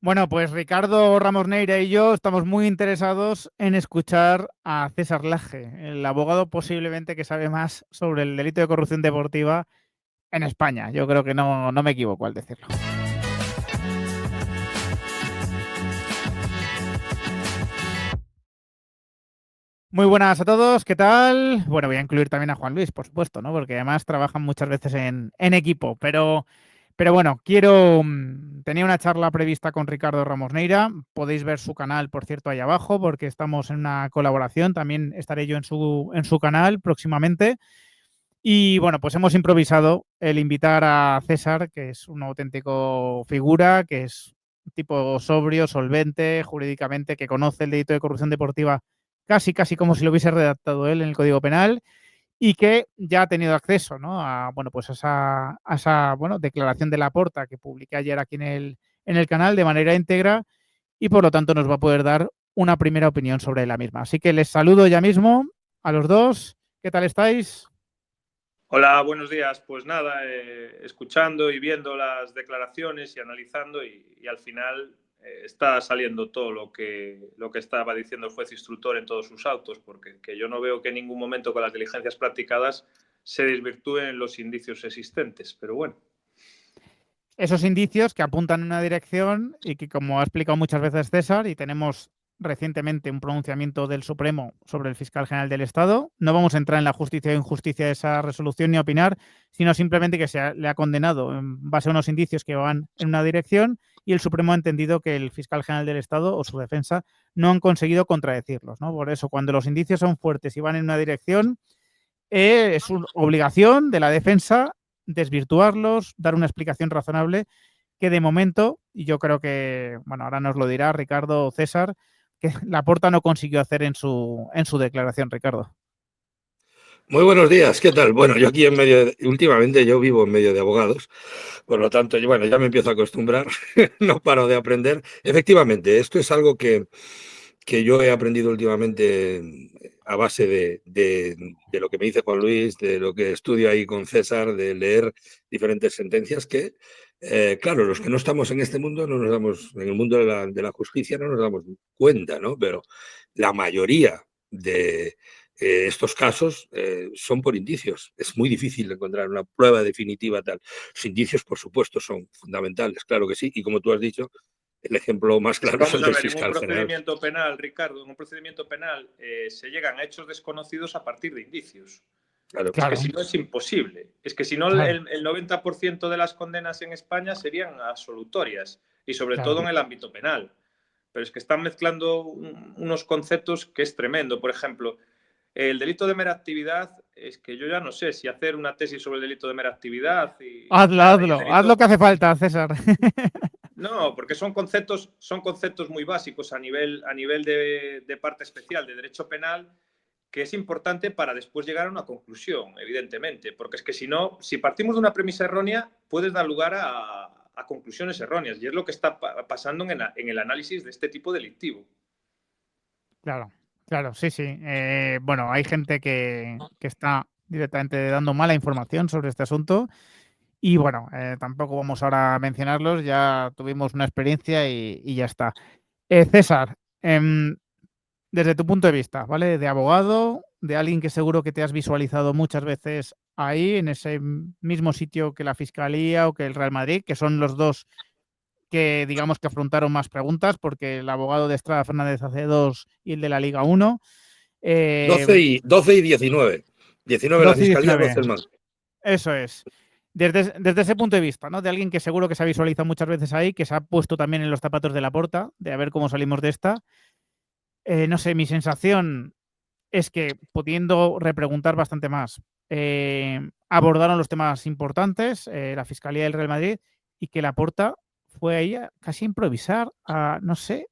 Bueno, pues Ricardo Ramos Neira y yo estamos muy interesados en escuchar a César Laje, el abogado posiblemente que sabe más sobre el delito de corrupción deportiva en España. Yo creo que no me equivoco al decirlo. Muy buenas a todos, ¿qué tal? Bueno, voy a incluir también a Juan Luis, por supuesto, ¿no? Porque además trabajan muchas veces en equipo, pero bueno, tenía una charla prevista con Ricardo Ramos Neira. Podéis ver su canal, por cierto, ahí abajo, porque estamos en una colaboración. También estaré yo en su canal próximamente. Y bueno, pues hemos improvisado el invitar a César, que es una auténtico figura, que es un tipo sobrio, solvente, jurídicamente, que conoce el delito de corrupción deportiva casi como si lo hubiese redactado él en el Código Penal y que ya ha tenido acceso, ¿no? a, bueno, pues a esa bueno, declaración de Laporta que publiqué ayer aquí en el canal de manera íntegra y por lo tanto nos va a poder dar una primera opinión sobre la misma. Así que les saludo ya mismo a los dos. ¿Qué tal estáis? Hola, buenos días. Pues nada, escuchando y viendo las declaraciones y analizando y al final está saliendo todo lo que estaba diciendo el juez instructor en todos sus autos, porque que yo no veo que en ningún momento con las diligencias practicadas se desvirtúen los indicios existentes, pero bueno. Esos indicios que apuntan en una dirección y que, como ha explicado muchas veces César, y tenemos recientemente un pronunciamiento del Supremo sobre el fiscal general del Estado, no vamos a entrar en la justicia o injusticia de esa resolución ni opinar, sino simplemente que le ha condenado en base a unos indicios que van en una dirección y el Supremo ha entendido que el fiscal general del Estado o su defensa no han conseguido contradecirlos, ¿no? Por eso, cuando los indicios son fuertes y van en una dirección, es una obligación de la defensa desvirtuarlos, dar una explicación razonable que de momento, y yo creo que, bueno, ahora nos lo dirá Ricardo o César, que Laporta no consiguió hacer en su declaración, Ricardo. Muy buenos días, ¿qué tal? Bueno, yo aquí últimamente yo vivo en medio de abogados, por lo tanto, bueno, ya me empiezo a acostumbrar, no paro de aprender. Efectivamente, esto es algo que yo he aprendido últimamente a base de lo que me dice Juan Luis, de lo que estudio ahí con César, de leer diferentes sentencias que, claro, los que no estamos en este mundo, no nos damos, en el mundo de la justicia no nos damos cuenta, ¿no? Pero la mayoría de estos casos son por indicios. Es muy difícil encontrar una prueba definitiva tal. Los indicios, por supuesto, son fundamentales, claro que sí. Y como tú has dicho, el ejemplo más claro es el Vamos a del ver, en un fiscal general. procedimiento penal, Ricardo, en un procedimiento penal se llegan a hechos desconocidos a partir de indicios. Claro. Es que Claro, si no es imposible. Es que si no claro, el 90% de las condenas en España serían absolutorias y sobre todo claro. en el ámbito penal. Pero es que están mezclando unos conceptos que es tremendo. Por ejemplo, el delito de mera actividad, es que yo ya no sé si hacer una tesis sobre el delito de mera actividad y Hazlo, nada. Y el hazlo, haz lo delito, que hace falta, César. no, porque son conceptos muy básicos a nivel de parte especial de derecho penal que es importante para después llegar a una conclusión, evidentemente, porque es que si no, si partimos de una premisa errónea, puedes dar lugar a conclusiones erróneas y es lo que está pasando en el análisis de este tipo delictivo. Claro, claro, sí, sí. Bueno, hay gente que está directamente dando mala información sobre este asunto. Y bueno, tampoco vamos ahora a mencionarlos, ya tuvimos una experiencia y ya está. César, desde tu punto de vista, ¿vale? De abogado, de alguien que seguro que te has visualizado muchas veces ahí, en ese mismo sitio que la Fiscalía o que el Real Madrid, que son los dos que digamos que afrontaron más preguntas, porque el abogado de Estrada Fernández hace dos y el de la Liga 1. 12 y 19. 19 la 12 y fiscalía, 19. 12 el más. Eso es. Desde ese punto de vista, ¿no? De alguien que seguro que se ha visualizado muchas veces ahí, que se ha puesto también en los zapatos de Laporta, de a ver cómo salimos de esta. No sé, mi sensación es que, pudiendo repreguntar bastante más, abordaron los temas importantes, la Fiscalía del Real Madrid, y que Laporta fue ahí casi a improvisar, no sé,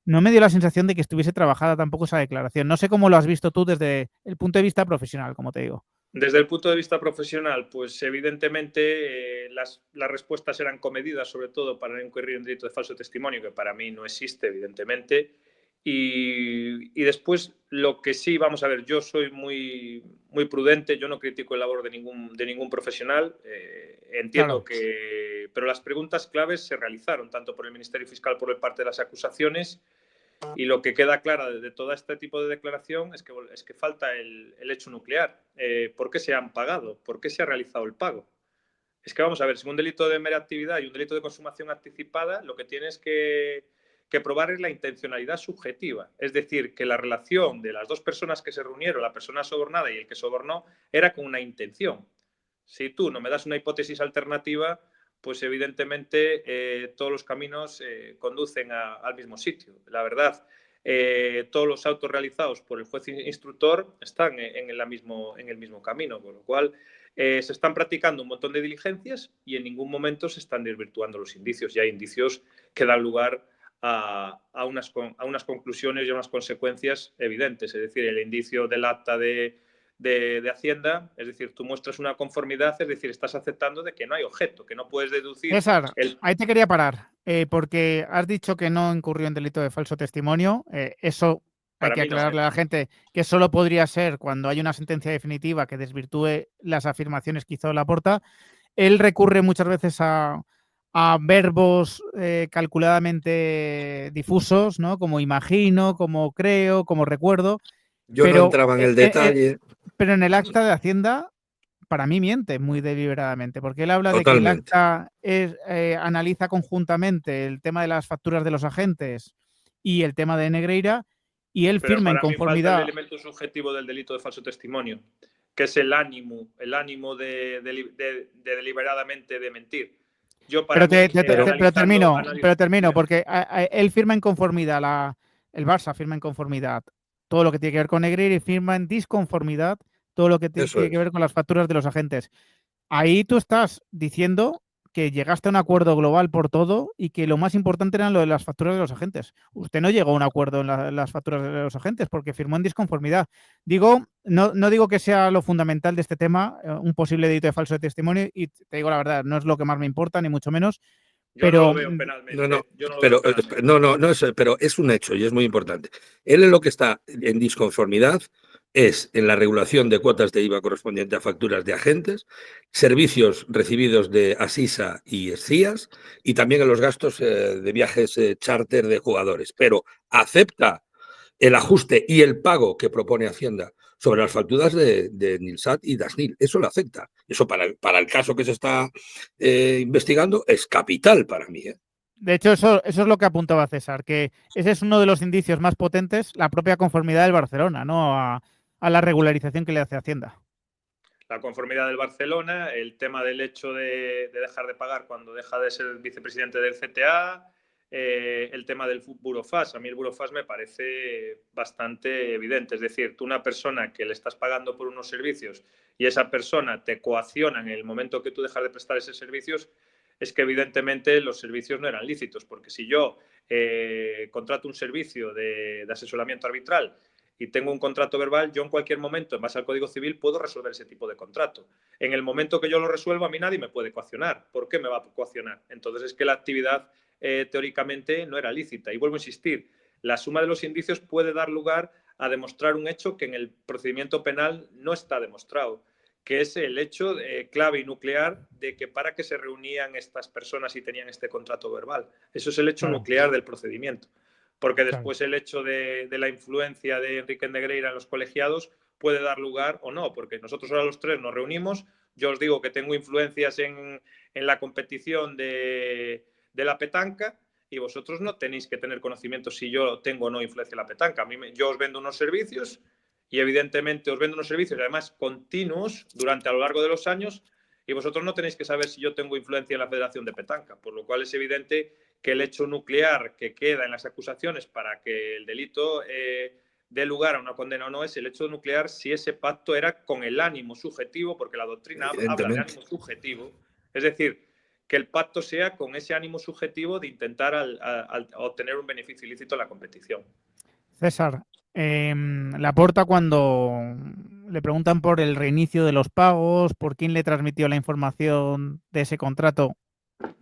no me dio la sensación de que estuviese trabajada tampoco esa declaración. No sé cómo lo has visto tú desde el punto de vista profesional, como te digo. Desde el punto de vista profesional, pues evidentemente las respuestas eran comedidas, sobre todo para no incurrir en delito de falso testimonio, que para mí no existe, evidentemente. Y después, lo que sí, vamos a ver, yo soy muy prudente, yo no critico el labor de ningún profesional, entiendo que... Pero las preguntas claves se realizaron tanto por el Ministerio Fiscal por parte de las acusaciones, y lo que queda claro de todo este tipo de declaración es que falta el hecho nuclear. ¿Por qué se han pagado? ¿Por qué se ha realizado el pago? Es que vamos a ver, si un delito de mera actividad y un delito de consumación anticipada, lo que tienes que probar es la intencionalidad subjetiva. Es decir, que la relación de las dos personas que se reunieron, la persona sobornada y el que sobornó, era con una intención. Si tú no me das una hipótesis alternativa, pues evidentemente todos los caminos conducen al mismo sitio. La verdad, todos los autos realizados por el juez instructor están en el mismo camino, con lo cual se están practicando un montón de diligencias y en ningún momento se están desvirtuando los indicios. Y hay indicios que dan lugar a unas conclusiones y a unas consecuencias evidentes. Es decir, el indicio del acta de Hacienda, es decir, tú muestras una conformidad, es decir, estás aceptando de que no hay objeto, que no puedes deducir... César, ahí te quería parar, porque has dicho que no incurrió en delito de falso testimonio. Eso hay que aclararle a la gente que solo podría ser cuando hay una sentencia definitiva que desvirtúe las afirmaciones que hizo Laporta. Él recurre muchas veces a verbos calculadamente difusos, ¿no? Como imagino, como creo, como recuerdo. Yo no entraba en el detalle. Pero en el acta de Hacienda, para mí miente muy deliberadamente, porque él habla Totalmente. de que el acta analiza conjuntamente el tema de las facturas de los agentes y el tema de Negreira, y él firma en conformidad. Falta el elemento subjetivo del delito de falso testimonio, que es el ánimo de deliberadamente de mentir. Pero termino, porque él firma en conformidad, el Barça firma en conformidad todo lo que tiene que ver con Negreira y firma en disconformidad todo lo que tiene que ver con las facturas de los agentes. Ahí tú estás diciendo que llegaste a un acuerdo global por todo y que lo más importante era lo de las facturas de los agentes. Usted no llegó a un acuerdo en las facturas de los agentes porque firmó en disconformidad. No digo que sea lo fundamental de este tema, un posible delito de falso testimonio, y te digo la verdad, no es lo que más me importa, ni mucho menos. Pero no lo veo penalmente. Pero es un hecho y es muy importante. Él en lo que está en disconformidad es en la regulación de cuotas de IVA correspondiente a facturas de agentes, servicios recibidos de Asisa y Escías y también en los gastos de viajes charter de jugadores. Pero acepta el ajuste y el pago que propone Hacienda sobre las facturas de Nilsat y Dasnil. Eso lo acepta. Eso para el caso que se está investigando es capital para mí. De hecho, eso es lo que apuntaba César, que ese es uno de los indicios más potentes, la propia conformidad del Barcelona, ¿no? A la regularización que le hace Hacienda. La conformidad del Barcelona, el tema del hecho de dejar de pagar cuando deja de ser vicepresidente del CTA, el tema del Burofax. A mí el Burofax me parece bastante evidente. Es decir, tú una persona que le estás pagando por unos servicios y esa persona te coacciona en el momento que tú dejas de prestar esos servicios, es que evidentemente los servicios no eran lícitos. Porque si yo contrato un servicio de asesoramiento arbitral y tengo un contrato verbal, yo en cualquier momento, en base al Código Civil, puedo resolver ese tipo de contrato. En el momento que yo lo resuelvo, a mí nadie me puede coaccionar. ¿Por qué me va a coaccionar? Entonces es que la actividad teóricamente no era lícita. Y vuelvo a insistir, la suma de los indicios puede dar lugar a demostrar un hecho que en el procedimiento penal no está demostrado, que es el hecho clave y nuclear de que para qué se reunían estas personas y tenían este contrato verbal. Eso es el hecho nuclear del procedimiento. Porque después el hecho de la influencia de Enrique Negreira en los colegiados puede dar lugar o no, porque nosotros ahora los tres nos reunimos, yo os digo que tengo influencias en la competición de la petanca y vosotros no tenéis que tener conocimiento si yo tengo o no influencia en la petanca. Yo os vendo unos servicios y evidentemente os vendo unos servicios además continuos a lo largo de los años y vosotros no tenéis que saber si yo tengo influencia en la Federación de Petanca, por lo cual es evidente que el hecho nuclear que queda en las acusaciones para que el delito dé lugar a una condena o no es el hecho nuclear si ese pacto era con el ánimo subjetivo, porque la doctrina habla de ánimo subjetivo, es decir, que el pacto sea con ese ánimo subjetivo de intentar obtener un beneficio ilícito en la competición. César, Laporta, cuando le preguntan por el reinicio de los pagos, por quién le transmitió la información de ese contrato,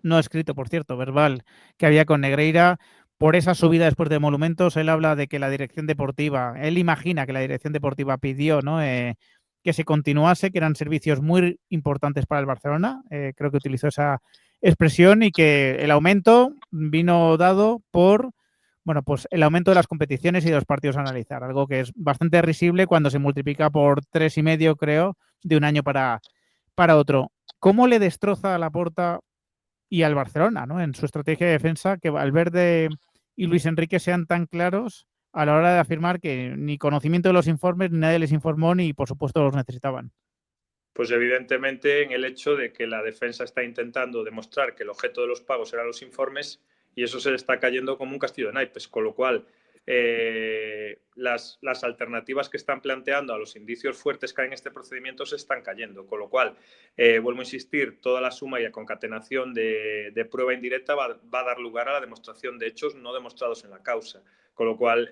no escrito, por cierto, verbal, que había con Negreira, por esa subida después de Monumentos. Él habla de que la dirección deportiva, él imagina que la dirección deportiva pidió, ¿no? Que se continuase, que eran servicios muy importantes para el Barcelona. Creo que utilizó esa expresión, y que el aumento vino dado por, bueno, pues el aumento de las competiciones y de los partidos a analizar, algo que es bastante risible cuando se multiplica por 3,5, creo, de un año para otro. ¿Cómo le destroza a Laporta y al Barcelona, ¿no?, en su estrategia de defensa, que Valverde y Luis Enrique sean tan claros a la hora de afirmar que ni conocimiento de los informes, ni nadie les informó, ni por supuesto los necesitaban? Pues evidentemente en el hecho de que la defensa está intentando demostrar que el objeto de los pagos eran los informes, y eso se le está cayendo como un castillo de naipes, con lo cual las alternativas que están planteando a los indicios fuertes que hay en este procedimiento se están cayendo, con lo cual, vuelvo a insistir, toda la suma y la concatenación de prueba indirecta va a dar lugar a la demostración de hechos no demostrados en la causa, con lo cual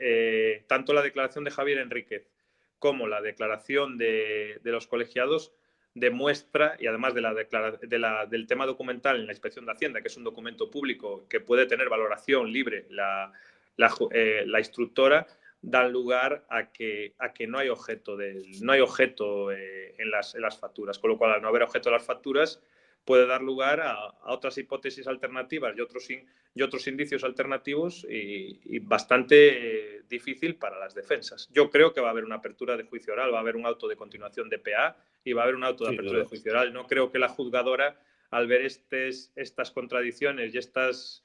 tanto la declaración de Javier Enríquez como la declaración de los colegiados demuestra, y además del tema documental en la Inspección de Hacienda, que es un documento público que puede tener valoración libre la instructora, dan lugar a que no hay objeto, en las facturas, con lo cual, al no haber objeto de las facturas, puede dar lugar a otras hipótesis alternativas y otros indicios alternativos, y bastante difícil para las defensas. Yo creo que va a haber una apertura de juicio oral, va a haber un auto de continuación de PA y va a haber un auto de apertura de juicio oral. No creo que la juzgadora, al ver estas contradicciones y estas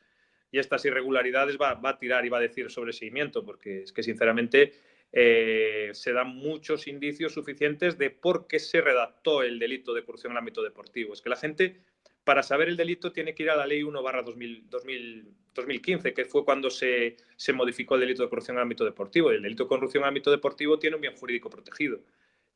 irregularidades, va a tirar y va a decir sobreseimiento, porque es que sinceramente se dan muchos indicios suficientes de por qué se redactó el delito de corrupción en el ámbito deportivo. Es que la gente, para saber el delito, tiene que ir a la ley 1/2015, que fue cuando se modificó el delito de corrupción en el ámbito deportivo. El delito de corrupción en el ámbito deportivo tiene un bien jurídico protegido,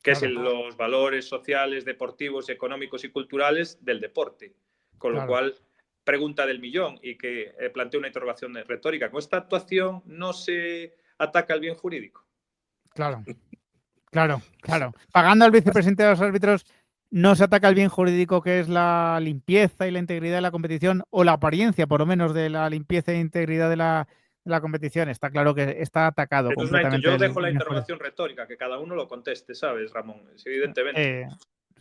que es los valores sociales, deportivos, económicos y culturales del deporte. Con lo cual, pregunta del millón, y que plantea una interrogación retórica: ¿con esta actuación no se ataca el bien jurídico? Claro. Pagando al vicepresidente de los árbitros, no se ataca el bien jurídico, que es la limpieza y la integridad de la competición, o la apariencia, por lo menos, de la limpieza e integridad de la competición. Está claro que está atacado completamente. Yo dejo la interrogación retórica, que cada uno lo conteste, ¿sabes, Ramón? Evidentemente.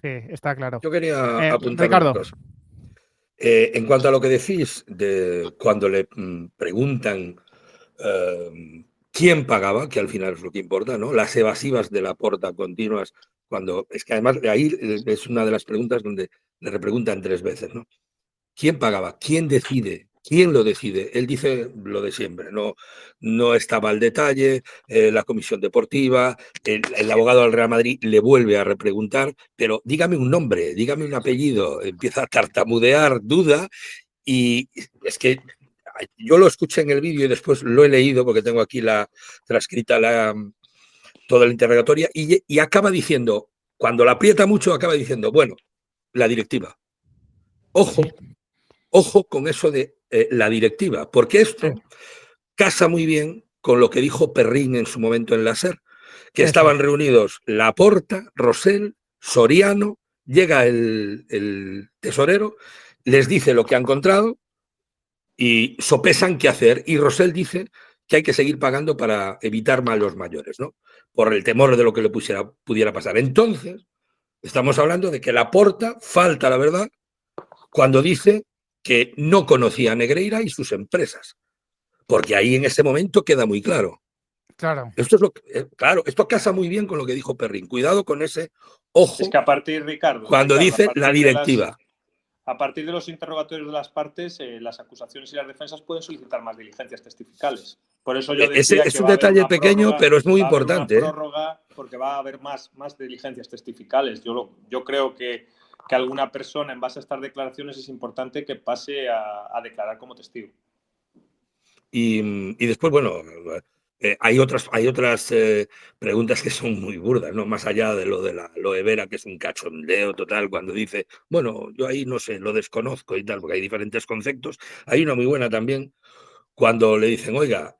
Sí, está claro. Yo quería apuntar Ricardo. una cosa. En cuanto a lo que decís de cuando le preguntan quién pagaba, que al final es lo que importa, ¿no? Las evasivas de Laporta continuas, cuando es que además de ahí es una de las preguntas donde le repreguntan 3 veces, ¿no? ¿Quién pagaba? ¿Quién decide? ¿Quién lo decide? Él dice lo de siempre, no estaba al detalle, la comisión deportiva, el abogado del Real Madrid le vuelve a repreguntar, pero dígame un nombre, dígame un apellido, empieza a tartamudear, duda, y es que yo lo escuché en el vídeo y después lo he leído porque tengo aquí transcrita toda la interrogatoria, y acaba diciendo, cuando la aprieta mucho, acaba diciendo, bueno, la directiva. Ojo con eso de la directiva, porque esto casa muy bien con lo que dijo Perrín en su momento en la SER, que estaban reunidos Laporta, Rosell, Soriano, llega el tesorero, les dice lo que ha encontrado y sopesan qué hacer, y Rosell dice que hay que seguir pagando para evitar malos mayores, ¿no? Por el temor de lo que le pudiera pasar. Entonces, estamos hablando de que Laporta falta la verdad cuando dice que no conocía a Negreira y sus empresas, porque ahí en ese momento queda muy claro. Esto es esto casa muy bien con lo que dijo Perrín. Cuidado con ese ojo. Es que a partir, Ricardo, cuando dice la directiva. A partir de los interrogatorios de las partes, las acusaciones y las defensas pueden solicitar más diligencias testificales. Por eso yo decía es un detalle pequeño, pero es muy importante. Va a haber una prórroga, porque va a haber más diligencias testificales. Yo creo que alguna persona, en base a estas declaraciones, es importante que pase a declarar como testigo. Y después, bueno, hay otras preguntas que son muy burdas, ¿no? Más allá de lo de la aloe vera, que es un cachondeo total, cuando dice, bueno, yo ahí no sé, lo desconozco y tal, porque hay diferentes conceptos. Hay una muy buena también, cuando le dicen, oiga,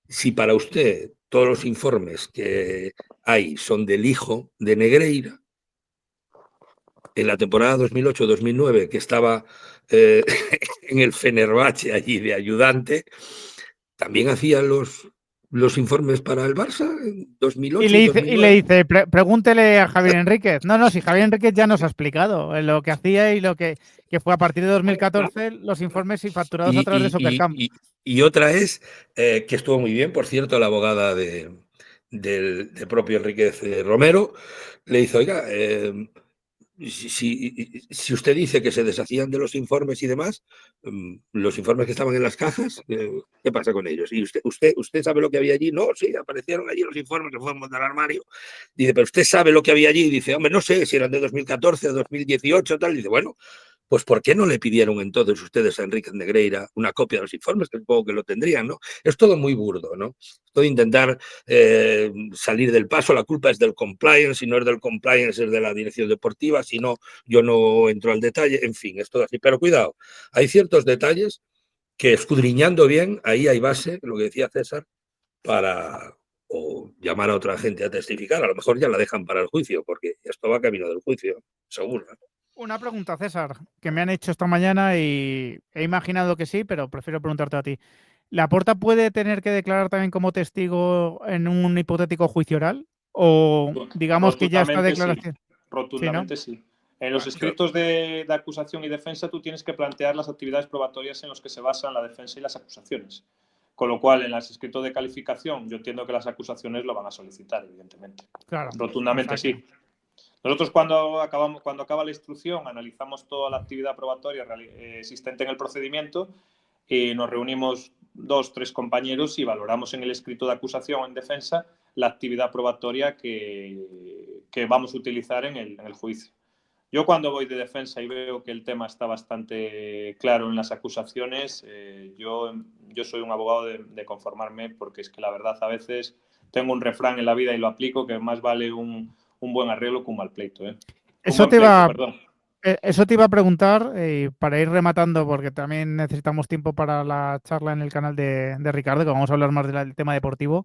si para usted todos los informes que hay son del hijo de Negreira, en la temporada 2008-2009, que estaba en el Fenerbahce allí de ayudante, también hacía los informes para el Barça en 2008 y Y le 2009. dice, pregúntele a Javier Enríquez. No, si Javier Enríquez ya nos ha explicado lo que hacía y lo que fue a partir de 2014 los informes y facturados a través de Soccercamp. Y otra es, que estuvo muy bien, por cierto, la abogada del propio Enríquez Romero, le dice, oiga, si usted dice que se deshacían de los informes y demás, los informes que estaban en las cajas, ¿qué pasa con ellos? ¿Y usted sabe lo que había allí? No, sí, aparecieron allí los informes que fuimos del armario. Dice, pero usted sabe lo que había allí. Dice, hombre, no sé si eran de 2014, 2018, tal. Dice, bueno, pues ¿por qué no le pidieron entonces ustedes a Enríquez Negreira una copia de los informes? Que supongo que lo tendrían, ¿no? Es todo muy burdo, ¿no? Todo intentar salir del paso. La culpa es del compliance, si no es del compliance es de la dirección deportiva, si no, yo no entro al detalle, en fin, es todo así. Pero cuidado, hay ciertos detalles que escudriñando bien, ahí hay base, lo que decía César, para o llamar a otra gente a testificar. A lo mejor ya la dejan para el juicio, porque esto va camino del juicio, seguro. Una pregunta, César, que me han hecho esta mañana y he imaginado que sí, pero prefiero preguntarte a ti. ¿Laporta puede tener que declarar también como testigo en un hipotético juicio oral? ¿O digamos que ya esta Rotundamente sí, declaración? Sí, ¿no? rotundamente sí. En los escritos de acusación y defensa tú tienes que plantear las actividades probatorias en los que se basan la defensa y las acusaciones. Con lo cual, en los escritos de calificación, yo entiendo que las acusaciones lo van a solicitar, evidentemente. Claro. Rotundamente sí. Nosotros cuando acaba la instrucción analizamos toda la actividad probatoria existente en el procedimiento y nos reunimos 2 o 3 compañeros y valoramos en el escrito de acusación o en defensa la actividad probatoria que vamos a utilizar en el juicio. Yo cuando voy de defensa y veo que el tema está bastante claro en las acusaciones, yo soy un abogado de conformarme, porque es que la verdad a veces tengo un refrán en la vida y lo aplico, que más vale un buen arreglo que un mal pleito. Eso te iba a preguntar, para ir rematando, porque también necesitamos tiempo para la charla en el canal de Ricardo, que vamos a hablar más del tema deportivo.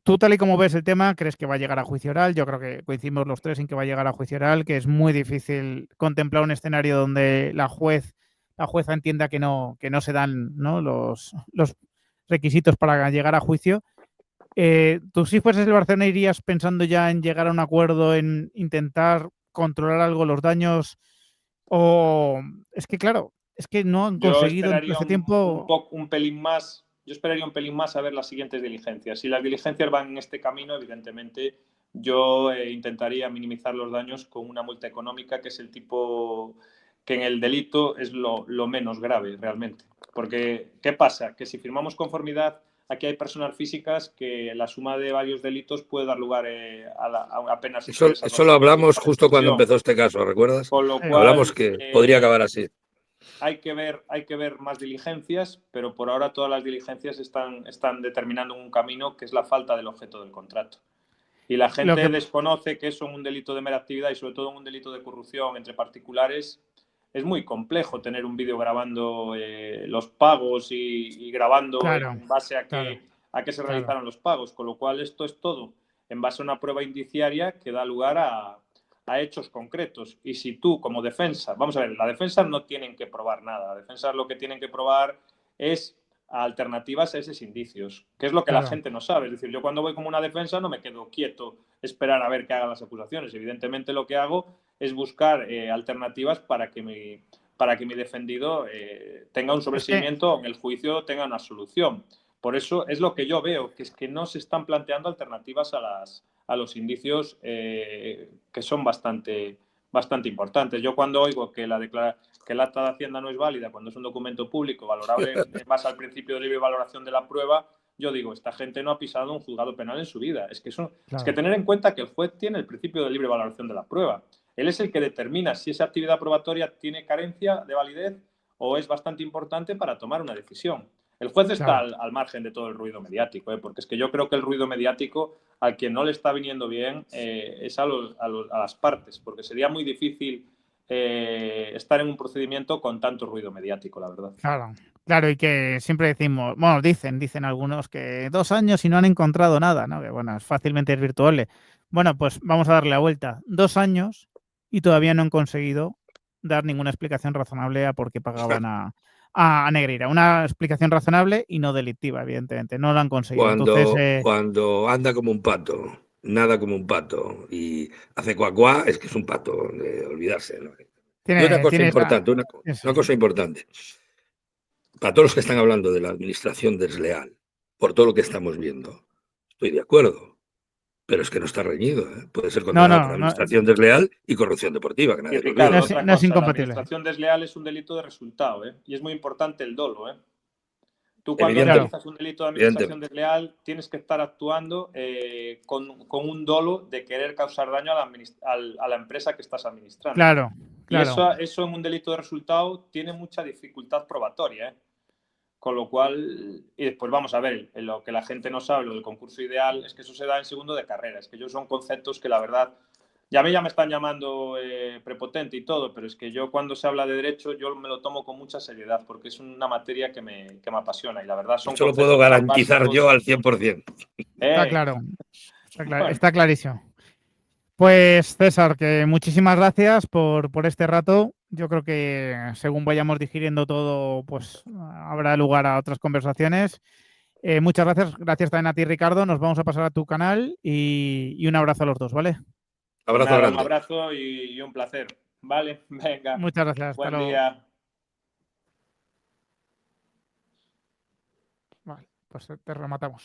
Tú, tal y como ves el tema, crees que va a llegar a juicio oral. Yo creo que coincidimos los tres en que va a llegar a juicio oral, que es muy difícil contemplar un escenario donde la jueza entienda que no se dan, ¿no?, los requisitos para llegar a juicio. ¿Tú, si fueses el Barcelona, irías pensando ya en llegar a un acuerdo, en intentar controlar algo los daños? O es que, claro, es que no han conseguido en todo este tiempo. Un pelín más. Yo esperaría un pelín más a ver las siguientes diligencias. Si las diligencias van en este camino, evidentemente yo intentaría minimizar los daños con una multa económica, que es el tipo que en el delito es lo menos grave realmente. Porque, ¿qué pasa? Que si firmamos conformidad, aquí hay personas físicas que la suma de varios delitos puede dar lugar a penas expresas. Eso lo hablamos justo cuando empezó este caso, ¿recuerdas? Con lo cual, hablamos que podría acabar así. Hay que ver más diligencias, pero por ahora todas las diligencias están determinando un camino que es la falta del objeto del contrato. Y la gente desconoce que eso en un delito de mera actividad y sobre todo en un delito de corrupción entre particulares es muy complejo tener un vídeo grabando los pagos y grabando en base a que se realizaron los pagos, con lo cual esto es todo en base a una prueba indiciaria que da lugar a hechos concretos. Y si tú, como defensa, vamos a ver, la defensa no tienen que probar nada, la defensa lo que tienen que probar es alternativas a esos indicios, que es lo que la gente no sabe. Es decir, yo cuando voy como una defensa no me quedo quieto, esperar a ver qué hagan las acusaciones. Evidentemente lo que hago es buscar alternativas para que mi defendido tenga un sobreseimiento, en el juicio tenga una solución. Por eso es lo que yo veo, que es que no se están planteando alternativas a los indicios que son bastante importantes. Yo cuando oigo que el acta de Hacienda no es válida cuando es un documento público valorable más al principio de libre valoración de la prueba, yo digo, esta gente no ha pisado un juzgado penal en su vida. Es que tener en cuenta que el juez tiene el principio de libre valoración de la prueba. Él es el que determina si esa actividad probatoria tiene carencia de validez o es bastante importante para tomar una decisión. El juez está al margen de todo el ruido mediático, porque es que yo creo que el ruido mediático, al quien no le está viniendo bien, es a las partes, porque sería muy difícil estar en un procedimiento con tanto ruido mediático, la verdad. Claro, y que siempre decimos, bueno, dicen algunos que 2 años y no han encontrado nada, ¿no? Que bueno, es fácilmente virtual. Bueno, pues vamos a darle la vuelta. 2 años y todavía no han conseguido dar ninguna explicación razonable a por qué pagaban a Negreira. Una explicación razonable y no delictiva, evidentemente. No lo han conseguido. Entonces, Cuando anda como un pato, nada como un pato y hace cuacuá, es que es un pato, de olvidarse, ¿no? Y una cosa tiene esa... importante, una cosa importante, para todos los que están hablando de la administración desleal, por todo lo que estamos viendo, estoy de acuerdo, pero es que no está reñido, ¿eh? Puede ser No, condenado por no, no, administración desleal y corrupción deportiva, que Y nadie lo olvide. Ricardo, no otra no es cosa, la incompatible. administración desleal es un delito de resultado, ¿eh? Y es muy importante el dolo, ¿eh? Tú cuando Claro. realizas un delito de administración desleal tienes que estar actuando con un dolo de querer causar daño a la empresa que estás administrando. Claro, Y eso en un delito de resultado tiene mucha dificultad probatoria, ¿eh? Con lo cual, y después vamos a ver, en lo que la gente no sabe, lo del concurso ideal, es que eso se da en segundo de carrera. Es que ellos son conceptos que la verdad, ya a mí ya me están llamando prepotente y todo, pero es que yo cuando se habla de derecho, yo me lo tomo con mucha seriedad, porque es una materia que me apasiona y la verdad son Eso lo conceptos puedo tan garantizar básicos. yo al 100%. Está claro. Bueno. Está clarísimo. Pues César, que muchísimas gracias por este rato. Yo creo que según vayamos digiriendo todo, pues habrá lugar a otras conversaciones. Muchas gracias. Gracias también a ti, Ricardo. Nos vamos a pasar a tu canal y un abrazo a los dos, ¿vale? Abrazo Nada, grande. un abrazo y un placer. Vale, venga. Muchas gracias. Hasta Buen luego. día. Vale, pues te rematamos.